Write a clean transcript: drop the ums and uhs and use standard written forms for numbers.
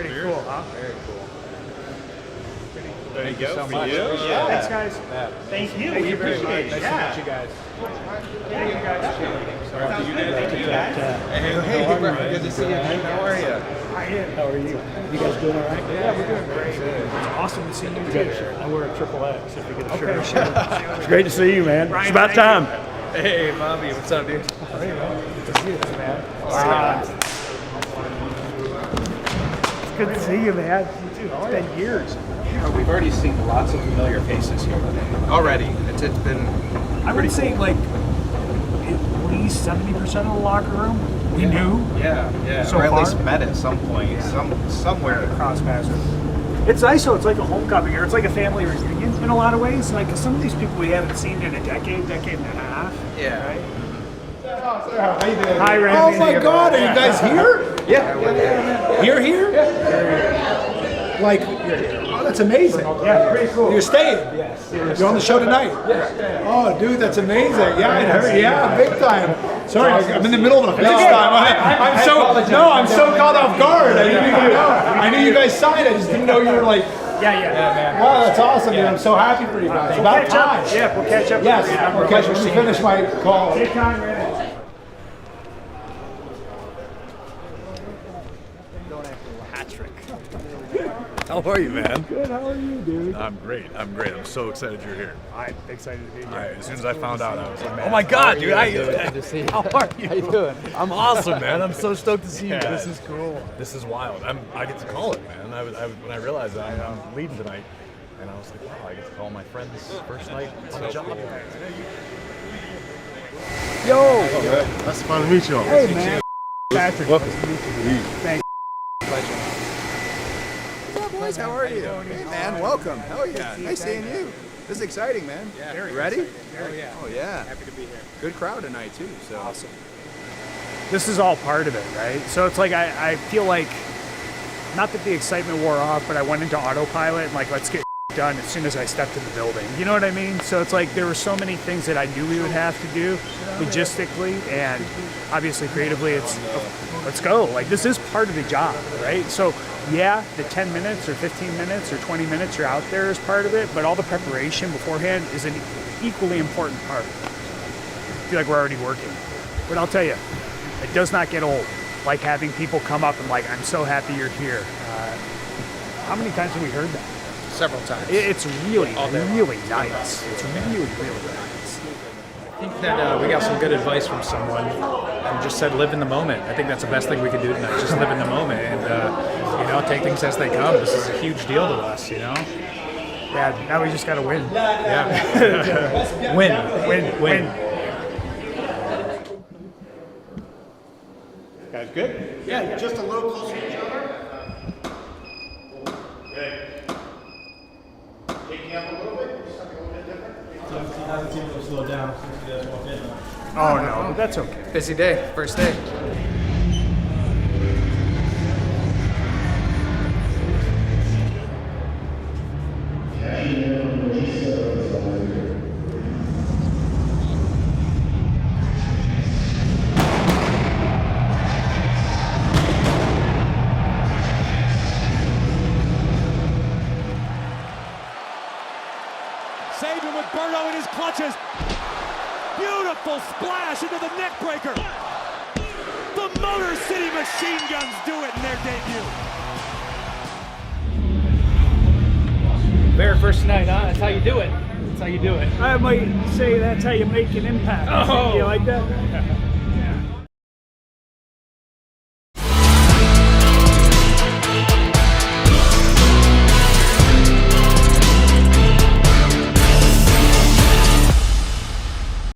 Pretty cool, huh? Very cool. There you go. so much. Yeah. Thanks, guys. Thank you. We appreciate it. Nice to meet you guys. Thank you, guys. Sorry, you did. Thank you, guys. Hey, good to see you. How are you? I am. How are you? You guys doing all right? Yeah, we're doing great. It's awesome to see you too. I wear a triple X if we get a shirt. It's great to see you, man. Ryan, It's about thank time. Hey, Bobby, what's up, dude? Hey, man. Good to see you, man. It's good to see you, man. You too. It's been years. We've already seen lots of familiar faces here today. Already. It's been. I would say like at least 70% of the locker room we knew. Yeah. So or at far? least met at some point, somewhere. Cross paths. It's nice though. It's like a homecoming here. It's like a family reunion in a lot of ways. Like 'cause some of these people we haven't seen in a decade and a half. Yeah. Right? How you doing? Hi, Randy. Oh my God, are you guys here? Yeah. You're here? Yeah. Like, oh, that's amazing. Yeah, pretty cool. You're staying? Yes. You're on the show tonight? Yeah. Oh, dude, that's amazing. Yeah, I heard. Yeah, big time. Sorry, I'm in the middle of a FaceTime. I'm so caught off guard. I didn't even know. I knew you guys signed. I just didn't know you were like. Yeah. Wow, that's awesome, dude. I'm so happy for you guys. It's about time. Yeah, we'll catch up. Yes, we'll catch up. Let me finish my call. Take time, Randy. How are you, man? Good, how are you, dude? I'm great. I'm so excited you're here. I'm excited to be here. As soon as I found out, I was like, oh my God, dude. Good to see you. How are you? How you doing? I'm awesome, man. I'm so stoked to see you. This is cool. This is wild. I get to call it, man. When I realized that I'm leading tonight, and I was like, wow, I get to call my friend's first night on the job. Yo! That's fun to meet you all. Hey, man. Patrick. Welcome. Nice to meet you. Thanks. What's up, boys? How are you? Hey, man. Welcome. Hell yeah. Nice seeing you. This is exciting, man. Yeah. You ready? Oh yeah. Happy to be here. Good crowd tonight too. So. Awesome. This is all part of it, right? So it's like I feel like, not that the excitement wore off, but I went into autopilot and like, let's get done as soon as I stepped in the building. You know what I mean? So it's like there were so many things that I knew we would have to do logistically and obviously creatively. It's let's go. Like this is part of the job, right? So yeah, the 10 minutes or 15 minutes or 20 minutes you're out there is part of it, but all the preparation beforehand is an equally important part. I feel like we're already working. But I'll tell you, it does not get old. Like having people come up and like, I'm so happy you're here. How many times have we heard that? Several times. It's really, really nice. It's really, really nice. I think that we got some good advice from someone and just said live in the moment. I think that's the best thing we can do tonight, just live in the moment and, take things as they come. This is a huge deal to us, Yeah, now we just got to win. Yeah. Win. Guys, good? Yeah, just a little closer to each other. Good. Taking up a little bit, something a little bit different. Slow down. Oh, no, but that's okay. Busy day, first day. Sabin with Berto in his clutches. Beautiful splash into the neck breaker. The Motor City Machine Guns do it in their debut. Very first night, huh? That's how you do it. That's how you do it. I might say that's how you make an impact. Oh. You like that?